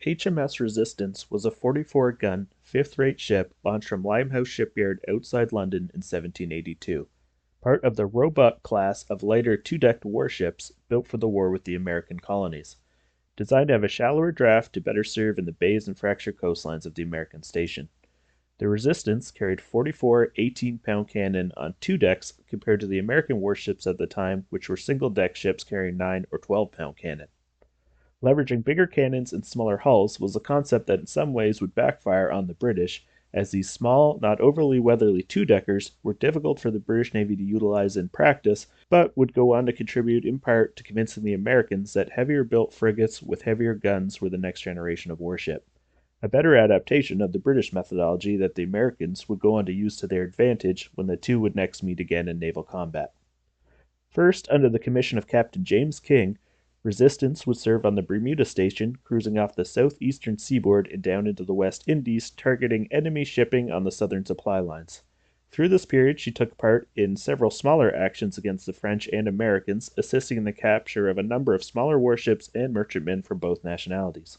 HMS Resistance was a 44-gun, fifth-rate ship launched from Limehouse Shipyard outside London in 1782, part of the Roebuck class of lighter two-decked warships built for the war with the American colonies. Designed to have a shallower draft to better serve in the bays and fractured coastlines of the American station. The Resistance carried 44 18-pound cannon on two decks compared to the American warships at the time, which were single-deck ships carrying 9 or 12-pound cannon. Leveraging bigger cannons and smaller hulls was a concept that in some ways would backfire on the British, as these small, not overly weatherly two-deckers were difficult for the British Navy to utilize in practice, but would go on to contribute in part to convincing the Americans that heavier-built frigates with heavier guns were the next generation of warship. A better adaptation of the British methodology that the Americans would go on to use to their advantage when the two would next meet again in naval combat. First, under the commission of Captain James King, Resistance would serve on the Bermuda Station, cruising off the southeastern seaboard and down into the West Indies, targeting enemy shipping on the southern supply lines. Through this period, she took part in several smaller actions against the French and Americans, assisting in the capture of a number of smaller warships and merchantmen from both nationalities.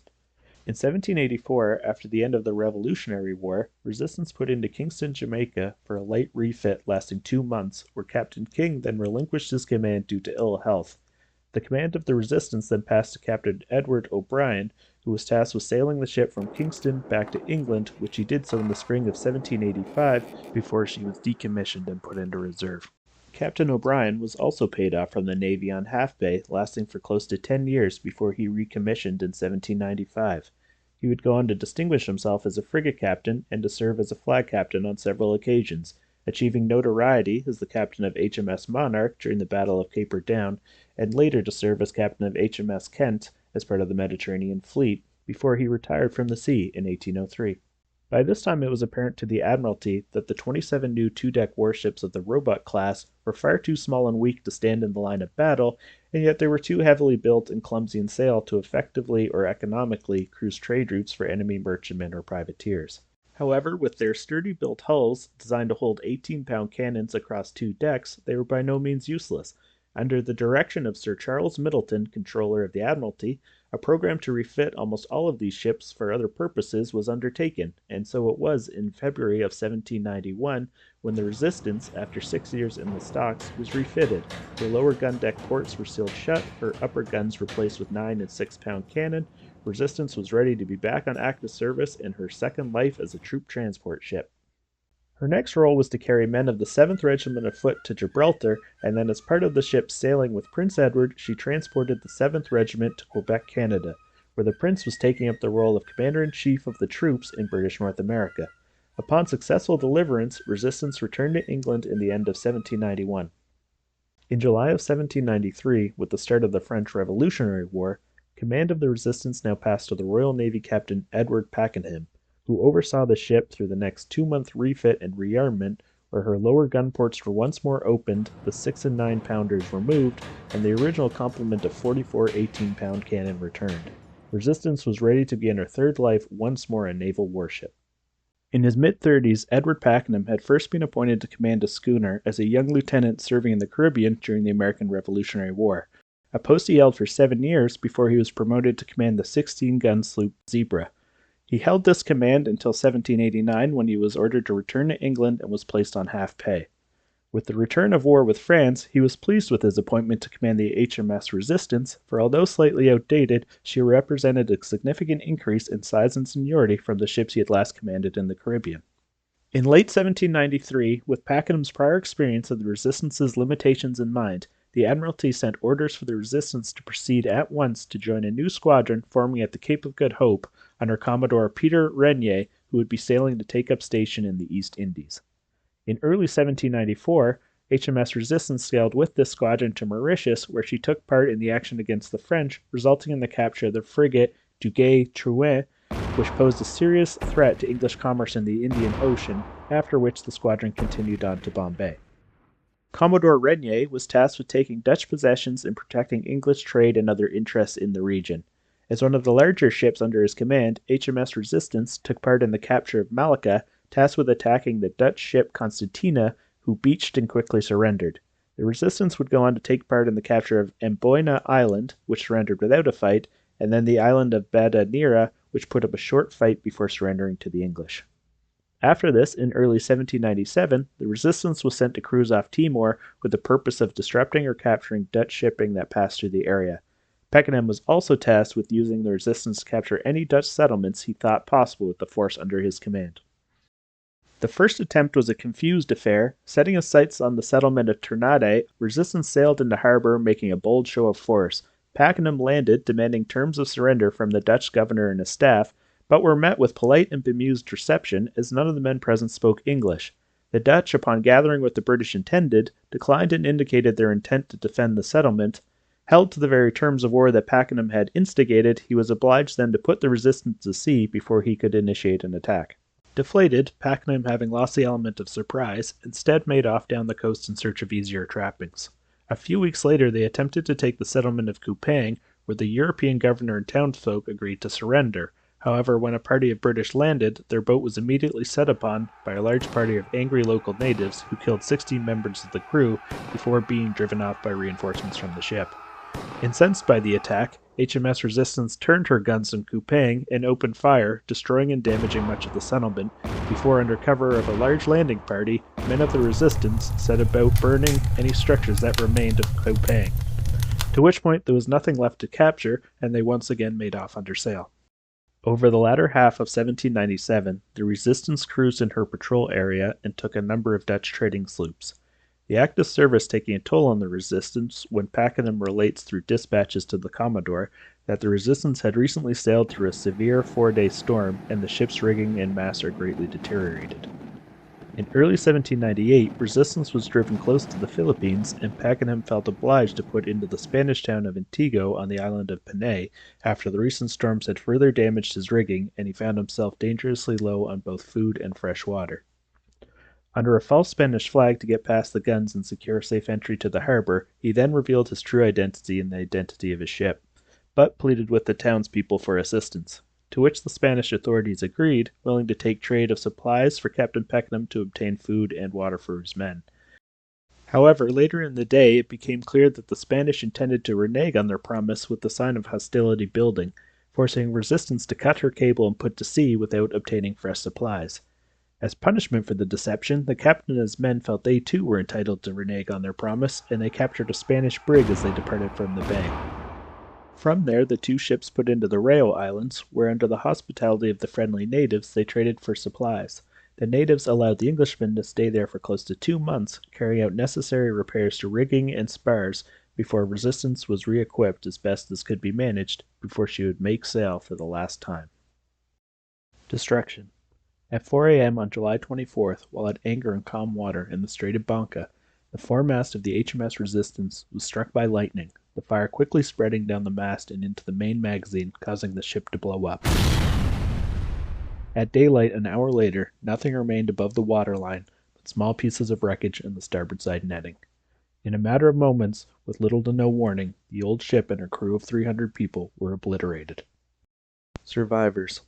In 1784, after the end of the Revolutionary War, Resistance put into Kingston, Jamaica for a light refit lasting 2 months, where Captain King then relinquished his command due to ill health. The command of the Resistance then passed to Captain Edward O'Brien, who was tasked with sailing the ship from Kingston back to England, which he did so in the spring of 1785 before she was decommissioned and put into reserve. Captain O'Brien was also paid off from the Navy on half-pay, lasting for close to 10 years before he recommissioned in 1795. He would go on to distinguish himself as a frigate captain and to serve as a flag captain on several occasions, achieving notoriety as the captain of HMS Monarch during the Battle of Cape Down, and later to serve as captain of HMS Kent as part of the Mediterranean Fleet, before he retired from the sea in 1803. By this time it was apparent to the Admiralty that the 27 new two-deck warships of the Roebuck class were far too small and weak to stand in the line of battle, and yet they were too heavily built and clumsy in sail to effectively or economically cruise trade routes for enemy merchantmen or privateers. However, with their sturdy built hulls, designed to hold 18-pound cannons across 2 decks, they were by no means useless. Under the direction of Sir Charles Middleton, Controller of the Admiralty, a program to refit almost all of these ships for other purposes was undertaken, and so it was in February of 1791 when the Resistance, after 6 years in the stocks, was refitted. Her lower gun deck ports were sealed shut, her upper guns replaced with 9 and 6-pound cannon. Resistance was ready to be back on active service in her second life as a troop transport ship. Her next role was to carry men of the 7th Regiment of Foot to Gibraltar, and then as part of the ship sailing with Prince Edward, she transported the 7th Regiment to Quebec, Canada, where the Prince was taking up the role of Commander-in-Chief of the troops in British North America. Upon successful deliverance, Resistance returned to England in the end of 1791. In July of 1793, with the start of the French Revolutionary War, command of the Resistance now passed to the Royal Navy Captain Edward Pakenham, who oversaw the ship through the next 2-month refit and rearmament, where her lower gun ports were once more opened, the 6 and 9-pounders removed, and the original complement of 44 18-pound cannon returned. Resistance was ready to begin her third life once more a naval warship. In his mid-30s, Edward Pakenham had first been appointed to command a schooner as a young lieutenant serving in the Caribbean during the American Revolutionary War, a post he held for 7 years before he was promoted to command the 16-gun sloop Zebra. He held this command until 1789 when he was ordered to return to England and was placed on half-pay. With the return of war with France, he was pleased with his appointment to command the HMS Resistance, for although slightly outdated, she represented a significant increase in size and seniority from the ships he had last commanded in the Caribbean. In late 1793, with Pakenham's prior experience of the Resistance's limitations in mind, the Admiralty sent orders for the Resistance to proceed at once to join a new squadron forming at the Cape of Good Hope under Commodore Peter Renier, who would be sailing to take up station in the East Indies. In early 1794, HMS Resistance sailed with this squadron to Mauritius, where she took part in the action against the French, resulting in the capture of the frigate Duguay-Trouin, which posed a serious threat to English commerce in the Indian Ocean, after which the squadron continued on to Bombay. Commodore Renier was tasked with taking Dutch possessions and protecting English trade and other interests in the region. As one of the larger ships under his command, HMS Resistance took part in the capture of Malacca, tasked with attacking the Dutch ship Constantina, who beached and quickly surrendered. The Resistance would go on to take part in the capture of Amboyna Island, which surrendered without a fight, and then the island of Bada Nera, which put up a short fight before surrendering to the English. After this, in early 1797, the Resistance was sent to cruise off Timor with the purpose of disrupting or capturing Dutch shipping that passed through the area. Pakenham was also tasked with using the Resistance to capture any Dutch settlements he thought possible with the force under his command. The first attempt was a confused affair. Setting his sights on the settlement of Ternate, Resistance sailed into harbor, making a bold show of force. Pakenham landed, demanding terms of surrender from the Dutch governor and his staff, but were met with polite and bemused reception, as none of the men present spoke English. The Dutch, upon gathering what the British intended, declined and indicated their intent to defend the settlement. Held to the very terms of war that Pakenham had instigated, he was obliged then to put the Resistance to sea before he could initiate an attack. Deflated, Pakenham, having lost the element of surprise, instead made off down the coast in search of easier trappings. A few weeks later, they attempted to take the settlement of Kupang, where the European governor and townsfolk agreed to surrender. However, when a party of British landed, their boat was immediately set upon by a large party of angry local natives who killed 16 members of the crew before being driven off by reinforcements from the ship. Incensed by the attack, HMS Resistance turned her guns on Kupang and opened fire, destroying and damaging much of the settlement, before under cover of a large landing party, men of the Resistance set about burning any structures that remained of Kupang. To which point there was nothing left to capture, and they once again made off under sail. Over the latter half of 1797, the Resistance cruised in her patrol area and took a number of Dutch trading sloops. The active service taking a toll on the Resistance when Pakenham relates through dispatches to the Commodore that the Resistance had recently sailed through a severe 4-day storm and the ship's rigging and masts are greatly deteriorated. In early 1798, Resistance was driven close to the Philippines and Pakenham felt obliged to put into the Spanish town of Antigua on the island of Panay after the recent storms had further damaged his rigging and he found himself dangerously low on both food and fresh water. Under a false Spanish flag to get past the guns and secure safe entry to the harbor, he then revealed his true identity and the identity of his ship, but pleaded with the townspeople for assistance, to which the Spanish authorities agreed, willing to take trade of supplies for Captain Pakenham to obtain food and water for his men. However, later in the day it became clear that the Spanish intended to renege on their promise with the sign of hostility building, forcing Resistance to cut her cable and put to sea without obtaining fresh supplies. As punishment for the deception, the captain and his men felt they too were entitled to renege on their promise, and they captured a Spanish brig as they departed from the bay. From there, the two ships put into the Rayo Islands, where under the hospitality of the friendly natives they traded for supplies. The natives allowed the Englishmen to stay there for close to 2 months, carrying out necessary repairs to rigging and spars before Resistance was re-equipped as best as could be managed before she would make sail for the last time. Destruction. At 4 a.m. on July 24th, while at anchor in calm water in the Strait of Banca, the foremast of the HMS Resistance was struck by lightning, the fire quickly spreading down the mast and into the main magazine, causing the ship to blow up. At daylight an hour later, nothing remained above the waterline but small pieces of wreckage and the starboard side netting. In a matter of moments, with little to no warning, the old ship and her crew of 300 people were obliterated. Survivors.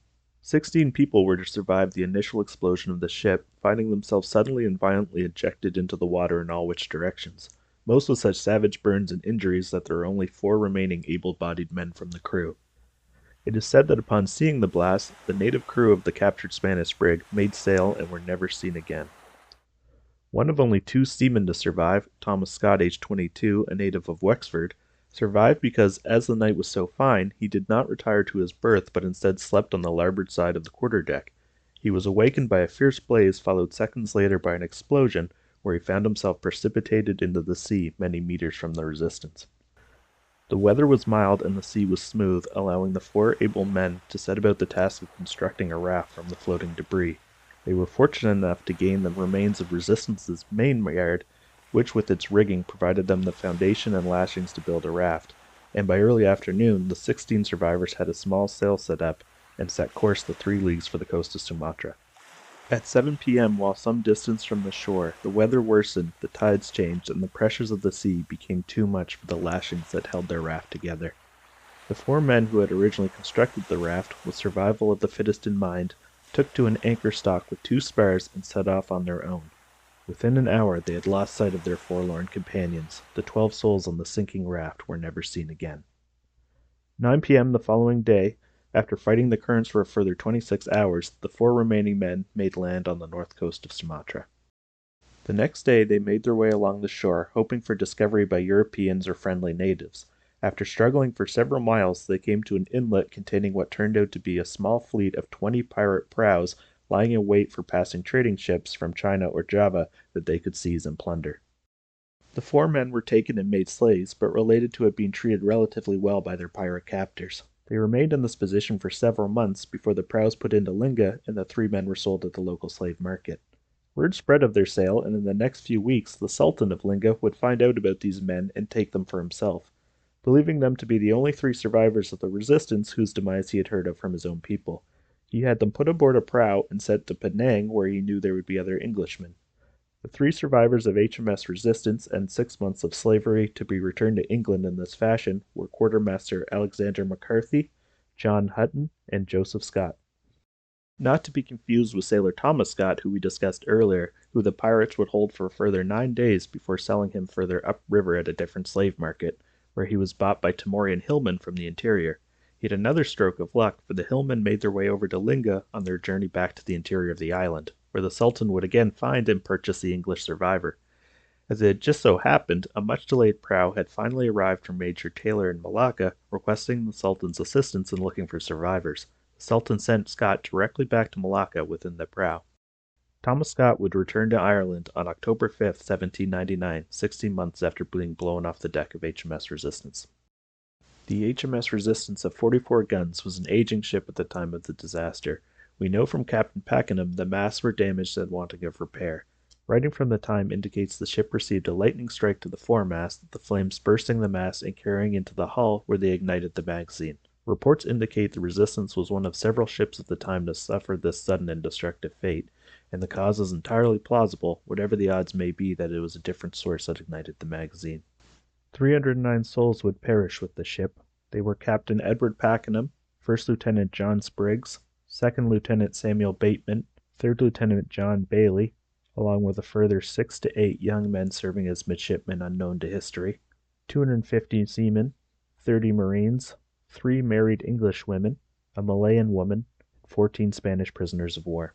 16 people were to survive the initial explosion of the ship, finding themselves suddenly and violently ejected into the water in all which directions, most with such savage burns and injuries that there were only 4 remaining able-bodied men from the crew. It is said that upon seeing the blast, the native crew of the captured Spanish brig made sail and were never seen again. One of only 2 seamen to survive, Thomas Scott, aged 22, a native of Wexford, survived because, as the night was so fine, he did not retire to his berth but instead slept on the larboard side of the quarterdeck. He was awakened by a fierce blaze, followed seconds later by an explosion, where he found himself precipitated into the sea many meters from the Resistance. The weather was mild and the sea was smooth, allowing the 4 able men to set about the task of constructing a raft from the floating debris. They were fortunate enough to gain the remains of Resistance's main yard, which with its rigging provided them the foundation and lashings to build a raft, and by early afternoon the 16 survivors had a small sail set up and set course the 3 leagues for the coast of Sumatra. At 7 p.m., while some distance from the shore, the weather worsened, the tides changed, and the pressures of the sea became too much for the lashings that held their raft together. The 4 men who had originally constructed the raft, with survival of the fittest in mind, took to an anchor stock with 2 spars and set off on their own. Within an hour they had lost sight of their forlorn companions. The 12 souls on the sinking raft were never seen again. 9 p.m. the following day, After fighting the currents for a further 26 hours, the 4 remaining men made land on the north coast of Sumatra. The next day they made their way along the shore, hoping for discovery by Europeans or friendly natives. After struggling for several miles, they came to an inlet containing what turned out to be a small fleet of 20 pirate prows lying in wait for passing trading ships from China or Java that they could seize and plunder. The 4 men were taken and made slaves, but related to have been treated relatively well by their pirate captors. They remained in this position for several months before the prows put into Linga and the 3 men were sold at the local slave market. Word spread of their sale, and in the next few weeks the Sultan of Linga would find out about these men and take them for himself. Believing them to be the only 3 survivors of the resistance whose demise he had heard of from his own people, he had them put aboard a prow and sent to Penang, where he knew there would be other Englishmen. The 3 survivors of HMS Resistance and 6 months of slavery to be returned to England in this fashion were Quartermaster Alexander McCarthy, John Hutton, and Joseph Scott. Not to be confused with Sailor Thomas Scott, who we discussed earlier, who the pirates would hold for a further 9 days before selling him further upriver at a different slave market, where he was bought by Timorian hillmen from the interior. He had another stroke of luck, for the hillmen made their way over to Linga on their journey back to the interior of the island, where the Sultan would again find and purchase the English survivor. As it had just so happened, a much-delayed prow had finally arrived from Major Taylor in Malacca, requesting the Sultan's assistance in looking for survivors. The Sultan sent Scott directly back to Malacca within the prow. Thomas Scott would return to Ireland on October 5, 1799, 16 months after being blown off the deck of HMS Resistance. The HMS Resistance of 44 guns was an aging ship at the time of the disaster. We know from Captain Pakenham the masts were damaged and wanting of repair. Writing from the time indicates the ship received a lightning strike to the foremast, the flames bursting the mast and carrying into the hull where they ignited the magazine. Reports indicate the Resistance was one of several ships at the time to suffer this sudden and destructive fate, and the cause is entirely plausible, whatever the odds may be that it was a different source that ignited the magazine. 309 souls would perish with the ship. They were Captain Edward Pakenham, First Lieutenant John Spriggs, Second Lieutenant Samuel Bateman, Third Lieutenant John Bailey, along with a further 6 to 8 young men serving as midshipmen unknown to history, 250 seamen, 30 Marines, 3 married English women, a Malayan woman, and 14 Spanish prisoners of war.